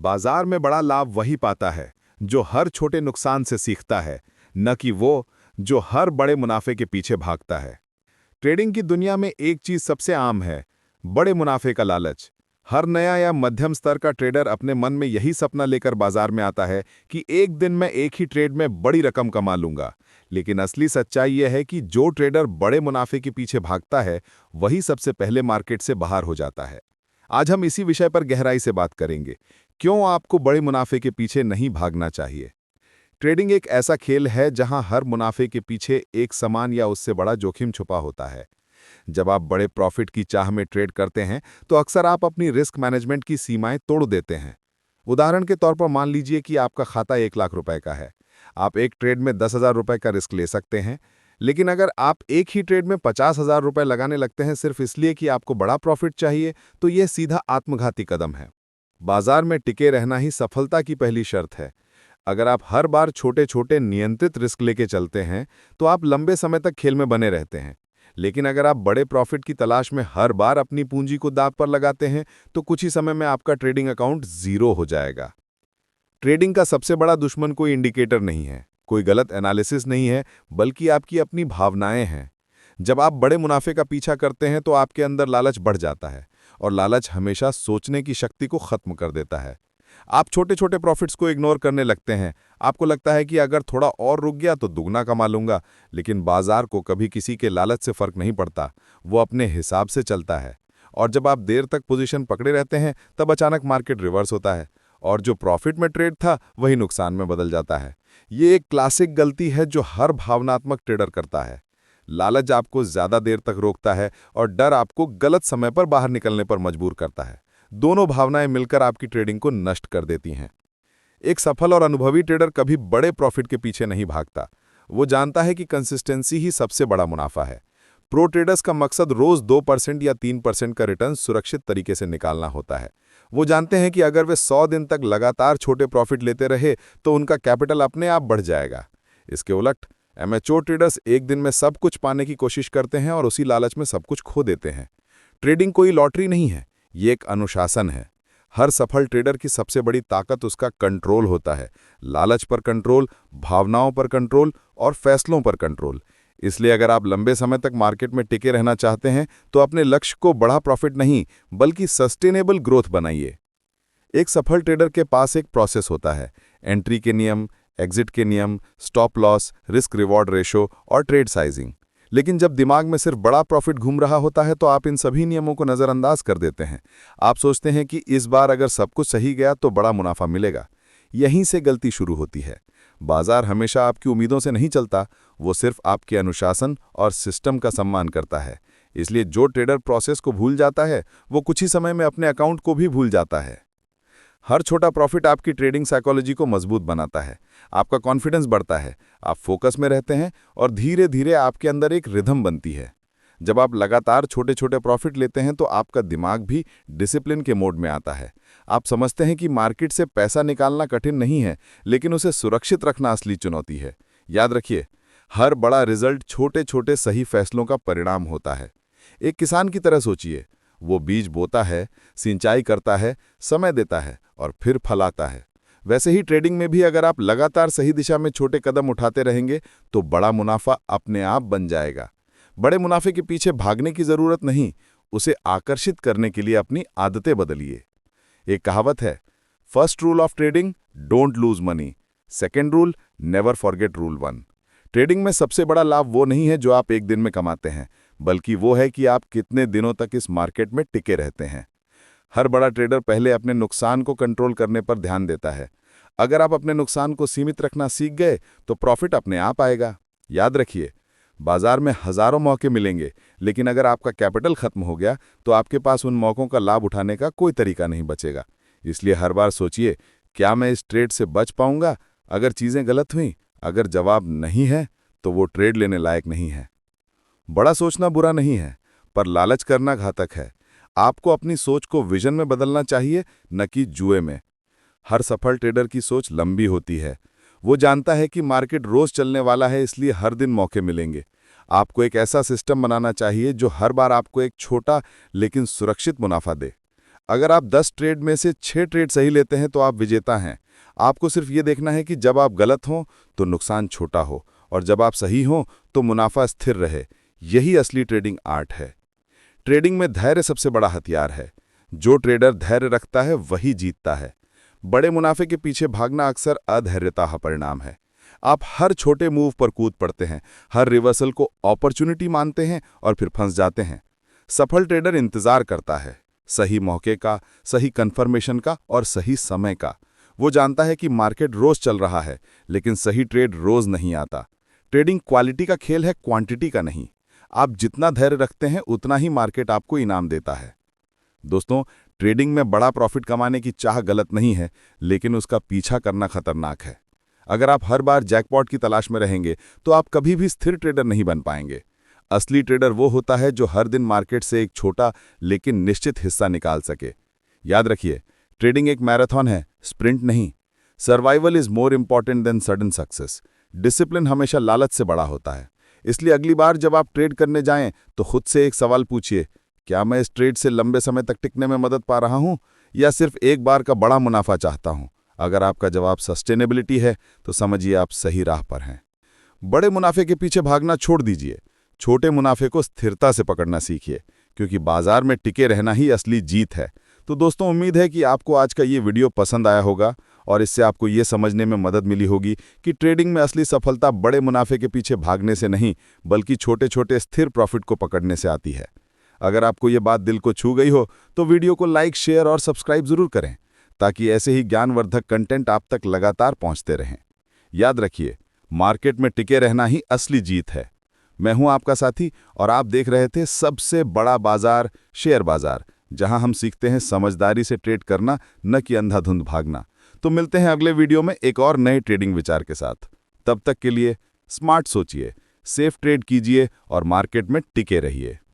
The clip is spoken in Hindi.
बाजार में बड़ा लाभ वही पाता है जो हर छोटे नुकसान से सीखता है, न कि वो जो हर बड़े मुनाफे के पीछे भागता है। ट्रेडिंग की दुनिया में एक चीज सबसे आम है, बड़े मुनाफे का लालच। हर नया या मध्यम स्तर का ट्रेडर अपने मन में यही सपना लेकर बाजार में आता है कि एक दिन मैं एक ही ट्रेड में बड़ी रकम कमा लूंगा। लेकिन असली सच्चाई यह है कि जो ट्रेडर बड़े मुनाफे के पीछे भागता है, वही सबसे पहले मार्केट से बाहर हो जाता है। आज हम इसी विषय पर गहराई से बात करेंगे, क्यों आपको बड़े मुनाफे के पीछे नहीं भागना चाहिए। ट्रेडिंग एक ऐसा खेल है जहां हर मुनाफे के पीछे एक समान या उससे बड़ा जोखिम छुपा होता है। जब आप बड़े प्रॉफिट की चाह में ट्रेड करते हैं तो अक्सर आप अपनी रिस्क मैनेजमेंट की सीमाएं तोड़ देते हैं। उदाहरण के तौर पर मान लीजिए कि आपका खाता 1 लाख रुपए का है। आप एक ट्रेड में 10,000 रुपए का रिस्क ले सकते हैं, लेकिन अगर आप एक ही ट्रेड में 50,000 रुपए लगाने लगते हैं सिर्फ इसलिए कि आपको बड़ा प्रॉफिट चाहिए, तो यह सीधा आत्मघाती कदम है। बाजार में टिके रहना ही सफलता की पहली शर्त है। अगर आप हर बार छोटे छोटे नियंत्रित रिस्क लेके चलते हैं तो आप लंबे समय तक खेल में बने रहते हैं। लेकिन अगर आप बड़े प्रॉफिट की तलाश में हर बार अपनी पूंजी को दांव पर लगाते हैं तो कुछ ही समय में आपका ट्रेडिंग अकाउंट जीरो हो जाएगा। ट्रेडिंग का सबसे बड़ा दुश्मन कोई इंडिकेटर नहीं है, कोई गलत एनालिसिस नहीं है, बल्कि आपकी अपनी भावनाएं हैं। जब आप बड़े मुनाफे का पीछा करते हैं तो आपके अंदर लालच बढ़ जाता है, और लालच हमेशा सोचने की शक्ति को खत्म कर देता है। आप छोटे छोटे प्रॉफिट्स को इग्नोर करने लगते हैं। आपको लगता है कि अगर थोड़ा और रुक गया तो दुगना कमा लूंगा, लेकिन बाजार को कभी किसी के लालच से फर्क नहीं पड़ता, वो अपने हिसाब से चलता है। और जब आप देर तक पोजीशन पकड़े रहते हैं तब अचानक मार्केट रिवर्स होता है, और जो प्रॉफिट में ट्रेड था वही नुकसान में बदल जाता है। ये एक क्लासिक गलती है जो हर भावनात्मक ट्रेडर करता है। लालच आपको ज्यादा देर तक रोकता है और डर आपको गलत समय पर बाहर निकलने पर मजबूर करता है। दोनों भावनाएं मिलकर आपकी ट्रेडिंग को नष्ट कर देती हैं। एक सफल और अनुभवी ट्रेडर कभी बड़े प्रॉफिट के पीछे नहीं भागता। वो जानता है कि कंसिस्टेंसी ही सबसे बड़ा मुनाफा है। प्रो ट्रेडर्स का मकसद रोज 2% या 3% का रिटर्न सुरक्षित तरीके से निकालना होता है। वो जानते हैं कि अगर वे 100 दिन तक लगातार छोटे प्रॉफिट लेते रहे तो उनका कैपिटल अपने आप बढ़ जाएगा। इसके उलट एमेच्योर ट्रेडर्स एक दिन में सब कुछ पाने की कोशिश करते हैं और उसी लालच में सब कुछ खो देते हैं। ट्रेडिंग कोई लॉटरी नहीं है, ये एक अनुशासन है। हर सफल ट्रेडर की सबसे बड़ी ताकत उसका कंट्रोल होता है। लालच पर कंट्रोल, भावनाओं पर कंट्रोल और फैसलों पर कंट्रोल। इसलिए अगर आप लंबे समय तक मार्केट में टिके रहना चाहते हैं तो अपने लक्ष्य को बड़ा प्रॉफिट नहीं बल्कि सस्टेनेबल ग्रोथ बनाइए। एक सफल ट्रेडर के पास एक प्रोसेस होता है। एंट्री के नियम, एग्जिट के नियम, stop loss, risk reward ratio और ट्रेड साइजिंग। लेकिन जब दिमाग में सिर्फ बड़ा प्रॉफिट घूम रहा होता है तो आप इन सभी नियमों को नज़रअंदाज कर देते हैं। आप सोचते हैं कि इस बार अगर सब कुछ सही गया तो बड़ा मुनाफा मिलेगा। यहीं से गलती शुरू होती है। बाजार हमेशा आपकी उम्मीदों से नहीं चलता, वो सिर्फ आपके अनुशासन और सिस्टम का सम्मान करता है। इसलिए जो ट्रेडर प्रोसेस को भूल जाता है वो कुछ ही समय में अपने अकाउंट को भी भूल जाता है। हर छोटा प्रॉफिट आपकी ट्रेडिंग साइकोलॉजी को मजबूत बनाता है। आपका कॉन्फिडेंस बढ़ता है, आप फोकस में रहते हैं और धीरे धीरे आपके अंदर एक रिदम बनती है। जब आप लगातार छोटे छोटे प्रॉफिट लेते हैं तो आपका दिमाग भी डिसिप्लिन के मोड में आता है। आप समझते हैं कि मार्केट से पैसा निकालना कठिन नहीं है, लेकिन उसे सुरक्षित रखना असली चुनौती है। याद रखिए, हर बड़ा रिजल्ट छोटे छोटे सही फैसलों का परिणाम होता है। एक किसान की तरह सोचिए, वो बीज बोता है, सिंचाई करता है, समय देता है और फिर फल आता है। वैसे ही ट्रेडिंग में भी अगर आप लगातार सही दिशा में छोटे कदम उठाते रहेंगे तो बड़ा मुनाफा अपने आप बन जाएगा। बड़े मुनाफे के पीछे भागने की जरूरत नहीं, उसे आकर्षित करने के लिए अपनी आदतें बदलिए। एक कहावत है, first rule of trading, don't lose money. Second rule, never forget rule 1। Trading में सबसे बड़ा लाभ वो नहीं है जो आप एक दिन में कमाते हैं, बल्कि वो है कि आप कितने दिनों तक इस मार्केट में टिके रहते हैं। हर बड़ा ट्रेडर पहले अपने नुकसान को कंट्रोल करने पर ध्यान देता है। अगर आप अपने नुकसान को सीमित रखना सीख गए तो प्रॉफिट अपने आप आएगा। याद रखिए, बाजार में हजारों मौके मिलेंगे, लेकिन अगर आपका कैपिटल खत्म हो गया तो आपके पास उन मौकों का लाभ उठाने का कोई तरीका नहीं बचेगा। इसलिए हर बार सोचिए, क्या मैं इस ट्रेड से बच पाऊंगा? अगर चीजें गलत हुई, अगर जवाब नहीं है तो वो ट्रेड लेने लायक नहीं है। बड़ा सोचना बुरा नहीं है, पर लालच करना घातक है। आपको अपनी सोच को विजन में बदलना चाहिए, न कि जुए में। हर सफल ट्रेडर की सोच लंबी होती है। वो जानता है कि मार्केट रोज चलने वाला है, इसलिए हर दिन मौके मिलेंगे। आपको एक ऐसा सिस्टम बनाना चाहिए जो हर बार आपको एक छोटा लेकिन सुरक्षित मुनाफा दे। अगर आप 10 ट्रेड में से 6 ट्रेड सही लेते हैं तो आप विजेता हैं। आपको सिर्फ ये देखना है कि जब आप गलत हों तो नुकसान छोटा हो और जब आप सही हों तो मुनाफा स्थिर रहे। यही असली ट्रेडिंग आर्ट है। ट्रेडिंग में धैर्य सबसे बड़ा हथियार है। जो ट्रेडर धैर्य रखता है वही जीतता है। बड़े मुनाफे के पीछे भागना अक्सर अधैर्यता का परिणाम है। आप हर छोटे मूव पर कूद पड़ते हैं, हर रिवर्सल को अपॉर्चुनिटी मानते हैं और फिर फंस जाते हैं। सफल ट्रेडर इंतजार करता है, सही मौके का, सही कंफर्मेशन का और सही समय का। वो जानता है कि मार्केट रोज चल रहा है, लेकिन सही ट्रेड रोज नहीं आता। ट्रेडिंग क्वालिटी का खेल है, क्वांटिटी का नहीं। आप जितना धैर्य रखते हैं उतना ही मार्केट आपको इनाम देता है। दोस्तों, ट्रेडिंग में बड़ा प्रॉफिट कमाने की चाह गलत नहीं है, लेकिन उसका पीछा करना खतरनाक है। अगर आप हर बार जैकपॉट की तलाश में रहेंगे तो आप कभी भी स्थिर ट्रेडर नहीं बन पाएंगे। असली ट्रेडर वो होता है जो हर दिन मार्केट से एक छोटा लेकिन निश्चित हिस्सा निकाल सके। याद रखिए, ट्रेडिंग एक मैराथन है, स्प्रिंट नहीं। Survival is more important than sudden success. Discipline हमेशा लालच से बड़ा होता है। इसलिए अगली बार जब आप ट्रेड करने जाएं तो खुद से एक सवाल पूछिए, क्या मैं इस ट्रेड से लंबे समय तक टिकने में मदद पा रहा हूं या सिर्फ एक बार का बड़ा मुनाफा चाहता हूं? अगर आपका जवाब सस्टेनेबिलिटी है तो समझिए आप सही राह पर हैं। बड़े मुनाफे के पीछे भागना छोड़ दीजिए। छोटे मुनाफे को स्थिरता से पकड़ना सीखिए, क्योंकि बाजार में टिके रहना ही असली जीत है। तो दोस्तों, उम्मीद है कि आपको आज का ये वीडियो पसंद आया होगा और इससे आपको ये समझने में मदद मिली होगी कि ट्रेडिंग में असली सफलता बड़े मुनाफे के पीछे भागने से नहीं, बल्कि छोटे छोटे स्थिर प्रॉफिट को पकड़ने से आती है। अगर आपको ये बात दिल को छू गई हो तो वीडियो को लाइक, शेयर और सब्सक्राइब जरूर करें, ताकि ऐसे ही ज्ञानवर्धक कंटेंट आप तक लगातार पहुंचते रहें। याद रखिए, मार्केट में टिके रहना ही असली जीत है। मैं हूं आपका साथी और आप देख रहे थे सबसे बड़ा बाजार, शेयर बाजार, जहां हम सीखते हैं समझदारी से ट्रेड करना, न कि अंधाधुंध भागना। तो मिलते हैं अगले वीडियो में एक और नए ट्रेडिंग विचार के साथ। तब तक के लिए स्मार्ट सोचिए, सेफ ट्रेड कीजिए और मार्केट में टिके रहिए।